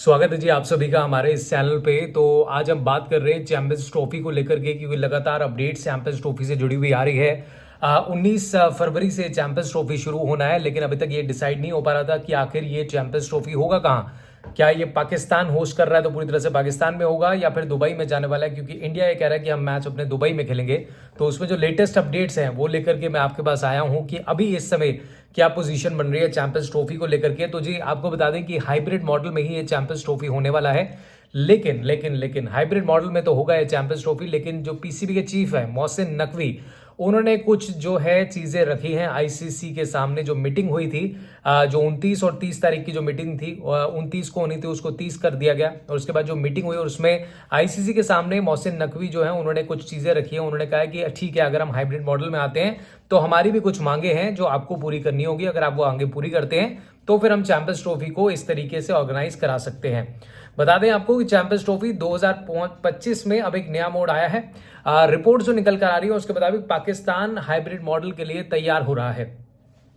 स्वागत है जी आप सभी का हमारे इस चैनल पे। तो आज हम बात कर रहे हैं चैंपियंस ट्रॉफी को लेकर के, क्योंकि लगातार अपडेट चैंपियंस ट्रॉफी से जुड़ी हुई आ रही है। 19 फरवरी से चैंपियंस ट्रॉफी शुरू होना है, लेकिन अभी तक ये डिसाइड नहीं हो पा रहा था कि आखिर ये चैंपियंस ट्रॉफी होगा कहाँ। क्या ये पाकिस्तान होस्ट कर रहा है तो पूरी तरह से पाकिस्तान में होगा, या फिर दुबई में जाने वाला है, क्योंकि इंडिया ये कह रहा है कि हम मैच अपने दुबई में खेलेंगे। तो उसमें जो लेटेस्ट अपडेट्स हैं वो लेकर के मैं आपके पास आया हूं कि अभी इस समय क्या पोजीशन बन रही है चैंपियंस ट्रॉफी को लेकर के। तो जी आपको बता दें कि हाइब्रिड मॉडल में ही ये चैंपियंस ट्रॉफी होने वाला है। लेकिन हाइब्रिड मॉडल में तो होगा ये चैंपियंस ट्रॉफी, लेकिन जो पीसीबी के चीफ है मोहसिन नकवी, उन्होंने कुछ जो है चीजें रखी हैं आईसीसी के सामने। जो मीटिंग हुई थी, जो 29 और 30 तारीख की जो मीटिंग थी, 29 को होनी थी, उसको 30 कर दिया गया। और उसके बाद जो मीटिंग हुई और उसमें आईसीसी के सामने मोहसिन नकवी जो है उन्होंने कुछ चीजें रखी हैं। उन्होंने कहा कि ठीक है, अगर हम हाइब्रिड मॉडल में आते हैं तो हमारी भी कुछ मांगे हैं जो आपको पूरी करनी होगी। अगर आप वो मांगे पूरी करते हैं तो फिर हम चैंपियंस ट्रॉफी को इस तरीके से ऑर्गेनाइज करा सकते हैं। बता दें आपको कि चैंपियंस ट्रॉफी 2025 में अब एक नया मोड आया है। रिपोर्ट जो निकल कर आ रही है उसके मुताबिक पाकिस्तान हाइब्रिड मॉडल के लिए तैयार हो रहा है,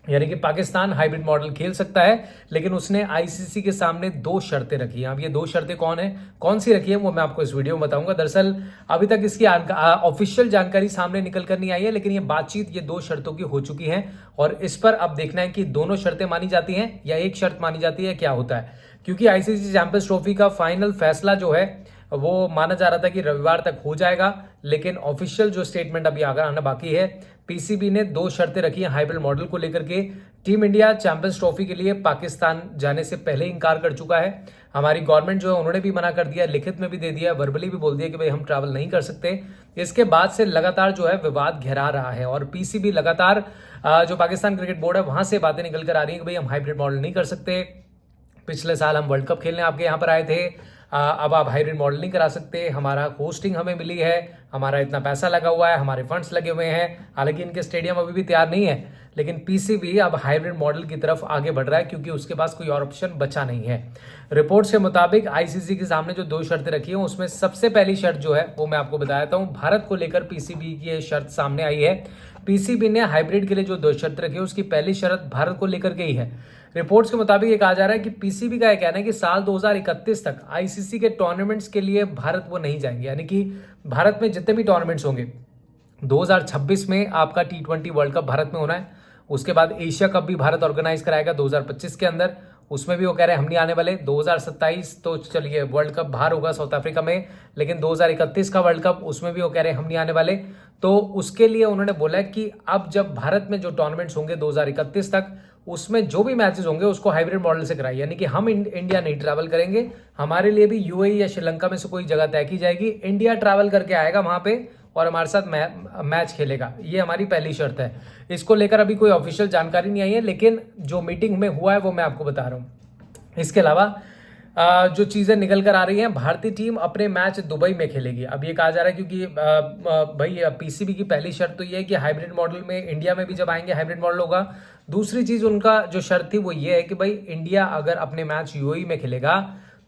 यानी कि पाकिस्तान हाइब्रिड मॉडल खेल सकता है। लेकिन उसने आईसीसी के सामने दो शर्तें रखी हैं। अब ये दो शर्तें कौन सी रखी है वो मैं आपको इस वीडियो में बताऊंगा। दरअसल अभी तक इसकी ऑफिशियल जानकारी सामने निकल कर नहीं आई है, लेकिन ये बातचीत ये दो शर्तों की हो चुकी है। और इस पर अब देखना है कि दोनों शर्तें मानी जाती हैं या एक शर्त मानी जाती है, क्या होता है। क्योंकि आईसीसी चैंपियंस ट्रॉफी का फाइनल फैसला जो है वो माना जा रहा था कि रविवार तक हो जाएगा, लेकिन ऑफिशियल जो स्टेटमेंट अभी आगे आना बाकी है। पीसीबी ने दो शर्तें रखी हैं हाइब्रिड मॉडल को लेकर के। टीम इंडिया चैंपियंस ट्रॉफी के लिए पाकिस्तान जाने से पहले इंकार कर चुका है। हमारी गवर्नमेंट जो है उन्होंने भी मना कर दिया, लिखित में भी दे दिया, वर्बली भी बोल दिया कि भाई हम ट्रैवल नहीं कर सकते। इसके बाद से लगातार जो है विवाद गहरा रहा है और पीसीबी लगातार जो पाकिस्तान क्रिकेट बोर्ड है वहां से बातें निकल कर आ रही है कि भाई हम हाइब्रिड मॉडल नहीं कर सकते। पिछले साल हम वर्ल्ड कप खेलने आपके यहाँ पर आए थे, अब आप हाइब्रिड मॉडल नहीं करा सकते। हमारा होस्टिंग हमें मिली है, हमारा इतना पैसा लगा हुआ है, हमारे फंड्स लगे हुए हैं। हालांकि इनके स्टेडियम अभी भी तैयार नहीं है, लेकिन पीसीबी अब हाइब्रिड मॉडल की तरफ आगे बढ़ रहा है क्योंकि उसके पास कोई और ऑप्शन बचा नहीं है। रिपोर्ट्स के मुताबिक आईसीसी के सामने जो दो शर्तें रखी हैं उसमें सबसे पहली शर्त जो है वो मैं आपको बता देता हूँ। भारत को लेकर पीसीबी की ये शर्त सामने आई है। पीसीबी ने हाइब्रिड के लिए जो दो शर्त रखी है उसकी पहली शर्त भारत को लेकर के ही है। रिपोर्ट्स के मुताबिक ये कहा जा रहा है कि पीसीबी का यह कहना है कि साल 2031 तक आईसीसी के टूर्नामेंट्स के लिए भारत वो नहीं जाएंगे, यानी कि भारत में जितने भी टूर्नामेंट्स होंगे 2026 में आपका T20 वर्ल्ड कप भारत में होना है। उसके बाद एशिया कप भी भारत ऑर्गेनाइज कराएगा 2025 के अंदर, उसमें भी वो कह रहे हैं हम नहीं आने वाले। 2027 तो चलिए वर्ल्ड कप बाहर होगा साउथ अफ्रीका में, लेकिन 2031 का वर्ल्ड कप उसमें भी वो कह रहे हैं हम नहीं आने वाले। तो उसके लिए उन्होंने बोला है कि अब जब भारत में जो टूर्नामेंट्स होंगे 2031 तक, उसमें जो भी मैचेस होंगे उसको हाइब्रिड मॉडल से कराइए, यानी कि हम इंडिया नहीं ट्रैवल करेंगे। हमारे लिए भी यूएई या श्रीलंका में से कोई जगह तय की जाएगी, इंडिया ट्रैवल करके आएगा वहां पे और हमारे साथ मैच खेलेगा। ये हमारी पहली शर्त है। इसको लेकर अभी कोई ऑफिशियल जानकारी नहीं आई है, लेकिन जो मीटिंग में हुआ है वो मैं आपको बता रहा हूँ। इसके अलावा जो चीज़ें निकल कर आ रही हैं, भारतीय टीम अपने मैच दुबई में खेलेगी। अब ये कहा जा रहा है क्योंकि भाई पीसीबी की पहली शर्त तो ये है कि हाइब्रिड मॉडल में इंडिया में भी जब आएंगे हाइब्रिड मॉडल होगा। दूसरी चीज़ उनका जो शर्त थी वो ये है कि भाई इंडिया अगर अपने मैच यूएई में खेलेगा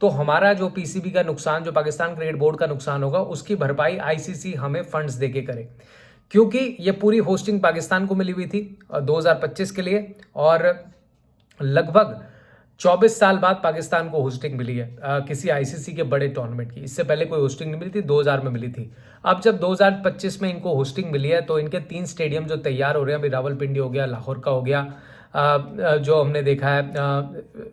तो हमारा जो पीसीबी का नुकसान, जो पाकिस्तान क्रिकेट बोर्ड का नुकसान होगा, उसकी भरपाई आईसीसी हमें फंड्स देके करे। क्योंकि ये पूरी होस्टिंग पाकिस्तान को मिली हुई थी 2025 के लिए, और लगभग 24 साल बाद पाकिस्तान को होस्टिंग मिली है किसी आईसीसी के बड़े टूर्नामेंट की। इससे पहले कोई होस्टिंग नहीं मिली थी, 2000 में मिली थी। अब जब 2025 में इनको होस्टिंग मिली है तो इनके 3 स्टेडियम जो तैयार हो रहे हैं, अभी रावलपिंडी हो गया, लाहौर का हो गया, जो हमने देखा है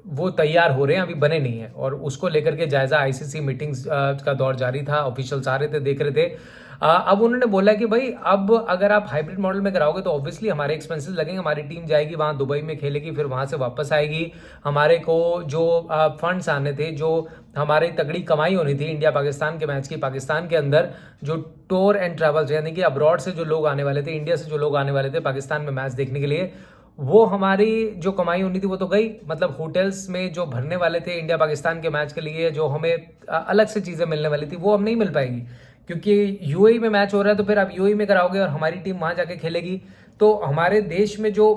वो तैयार हो रहे हैं, अभी बने नहीं है। और उसको लेकर के जायजा आईसीसी मीटिंग्स का दौर जारी था, ऑफिशियल्स आ रहे थे, देख रहे थे। अब उन्होंने बोला कि भाई अब अगर आप हाइब्रिड मॉडल में कराओगे तो ऑब्वियसली हमारे एक्सपेंसेस लगेंगे, हमारी टीम जाएगी वहाँ दुबई में खेलेगी, फिर वहाँ से वापस आएगी। हमारे को जो फंड्स आने थे, जो हमारी तगड़ी कमाई होनी थी इंडिया पाकिस्तान के मैच की, पाकिस्तान के अंदर जो टूर एंड ट्रैवल्स, यानी कि अब्रॉड से जो लोग आने वाले थे, इंडिया से जो लोग आने वाले थे पाकिस्तान में मैच देखने के लिए, वो हमारी जो कमाई होनी थी वो तो गई। मतलब होटल्स में जो भरने वाले थे इंडिया पाकिस्तान के मैच के लिए, जो हमें अलग से चीज़ें मिलने वाली थी, वो अब नहीं मिल पाएगी। क्योंकि यूएई में मैच हो रहा है तो फिर आप यूएई में कराओगे और हमारी टीम वहाँ जाके खेलेगी, तो हमारे देश में जो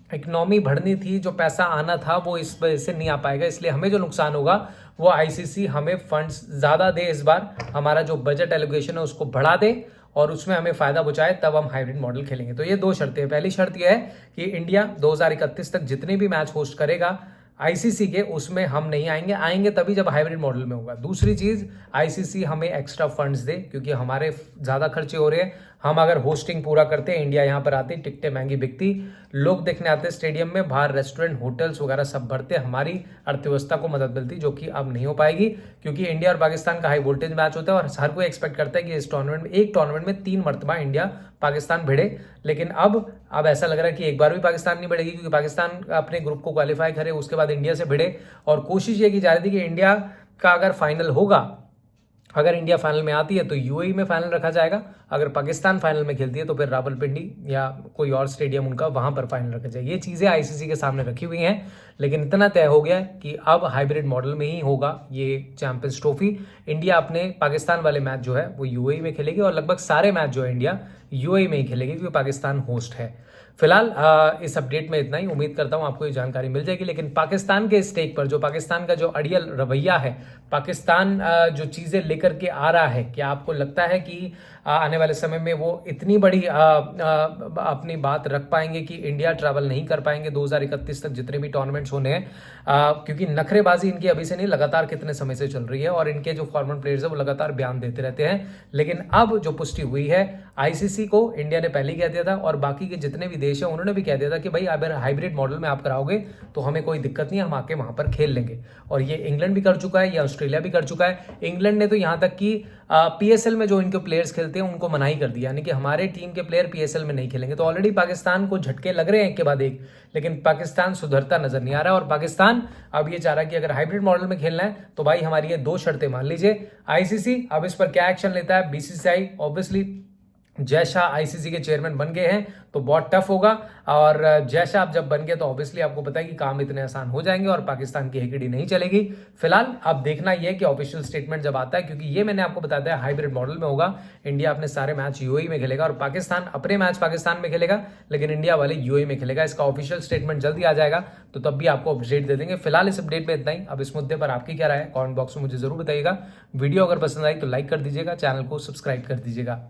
इकोनॉमी बढ़नी थी, जो पैसा आना था, वो इस वजह से नहीं आ पाएगा। इसलिए हमें जो नुकसान होगा वो आईसीसी हमें फंड्स ज़्यादा दे, इस बार हमारा जो बजट एलोकेशन है उसको बढ़ा दे और उसमें हमें फायदा पहुंचाए, तब हम हाइब्रिड मॉडल खेलेंगे। तो ये दो शर्तें हैं। पहली शर्त यह है कि इंडिया 2031 तक जितने भी मैच होस्ट करेगा आईसीसी के उसमें हम नहीं आएंगे, आएंगे तभी जब हाइब्रिड मॉडल में होगा। दूसरी चीज, आईसीसी हमें एक्स्ट्रा फंड्स दे, क्योंकि हमारे ज्यादा खर्चे हो रहे हैं। हम अगर होस्टिंग पूरा करते हैं, इंडिया यहाँ पर आती, टिकटें महंगी बिकती, लोग देखने आते स्टेडियम में, बाहर रेस्टोरेंट होटल्स वगैरह सब भरते, हमारी अर्थव्यवस्था को मदद मिलती, जो कि अब नहीं हो पाएगी, क्योंकि इंडिया और पाकिस्तान का हाई वोल्टेज मैच होता है और हर कोई एक्सपेक्ट करता है कि इस टूर्नामेंट में, एक टूर्नामेंट में 3 मरतबा इंडिया पाकिस्तान भिड़े। लेकिन अब ऐसा लग रहा है कि एक बार भी पाकिस्तान नहीं भिड़ेगी, क्योंकि पाकिस्तान अपने ग्रुप को क्वालिफाई करे, उसके बाद इंडिया से भिड़े। और कोशिश ये की जा रही थी कि इंडिया का अगर फाइनल होगा, अगर इंडिया फाइनल में आती है तो यूएई में फाइनल रखा जाएगा, अगर पाकिस्तान फाइनल में खेलती है तो फिर रावलपिंडी या कोई और स्टेडियम उनका, वहां पर फाइनल रखा जाए। ये चीजें आईसीसी के सामने रखी हुई हैं, लेकिन इतना तय हो गया है कि अब हाइब्रिड मॉडल में ही होगा ये चैंपियंस ट्रॉफी। इंडिया अपने पाकिस्तान वाले मैच जो है वो यूएई में खेलेगी, और लगभग सारे मैच जो है इंडिया यूएई में ही खेलेगी, क्योंकि पाकिस्तान होस्ट है। फिलहाल इस अपडेट में इतना ही। उम्मीद करता हूं आपको ये जानकारी मिल जाएगी। लेकिन पाकिस्तान के स्टेक पर, जो पाकिस्तान का जो अड़ियल रवैया है, पाकिस्तान जो चीजें लेकर के आ रहा है, क्या आपको लगता है कि आने वाले समय में वो इतनी बड़ी अपनी बात रख पाएंगे कि इंडिया ट्रैवल नहीं कर पाएंगे 2031 तक जितने भी टूर्नामेंट्स होने हैं? क्योंकि नखरेबाजी इनकी अभी से नहीं, लगातार कितने समय से चल रही है, और इनके जो फॉरन प्लेयर्स है वो लगातार बयान देते रहते हैं। लेकिन अब जो पुष्टि हुई है, आईसीसी को इंडिया ने पहले ही कह दिया था, और बाकी के जितने भी देश हैं उन्होंने भी कह दिया था कि भाई अगर हाइब्रिड मॉडल में आप कराओगे तो हमें कोई दिक्कत नहीं है, हम आके वहां पर खेल लेंगे। और ये इंग्लैंड भी कर चुका है, या ऑस्ट्रेलिया भी कर चुका है। इंग्लैंड ने तो यहां तक कि पीएसएल में जो इनके प्लेयर्स खेलते हैं उनको मना ही कर दिया, यानी कि हमारे टीम के प्लेयर पीएसएल में नहीं खेलेंगे। तो ऑलरेडी पाकिस्तान को झटके लग रहे हैं एक के बाद एक, लेकिन पाकिस्तान सुधरता नजर नहीं आ रहा है। और पाकिस्तान अब ये चाह रहा है कि अगर हाइब्रिड मॉडल में खेलना है तो भाई हमारी ये 2 शर्तें मान लीजिए। आईसीसी अब इस पर क्या एक्शन लेता है? BCCI obviously Jay Shah ICC के चेयरमैन बन गए हैं तो बहुत टफ होगा, और जय शाह जब बन गए तो ऑब्वियसली आपको पता है कि काम इतने आसान हो जाएंगे और पाकिस्तान की हेकड़ी नहीं चलेगी। फिलहाल अब देखना यह है कि ऑफिशियल स्टेटमेंट जब आता है, क्योंकि ये मैंने आपको बता दिया हाइब्रिड मॉडल में होगा। इंडिया अपने सारे मैच यूएई में खेलेगा और पाकिस्तान अपने मैच पाकिस्तान में खेलेगा, लेकिन इंडिया वाले यूएई में खेलेगा। इसका ऑफिशियल स्टेटमेंट जल्दी आ जाएगा, तो तब भी आपको अपडेट दे देंगे। फिलहाल इस अपडेट में इतना ही। अब इस मुद्दे पर आपकी क्या राय है, कमेंट बॉक्स में मुझे जरूर बताइएगा। वीडियो अगर पसंद आई तो लाइक कर दीजिएगा, चैनल को सब्सक्राइब कर दीजिएगा।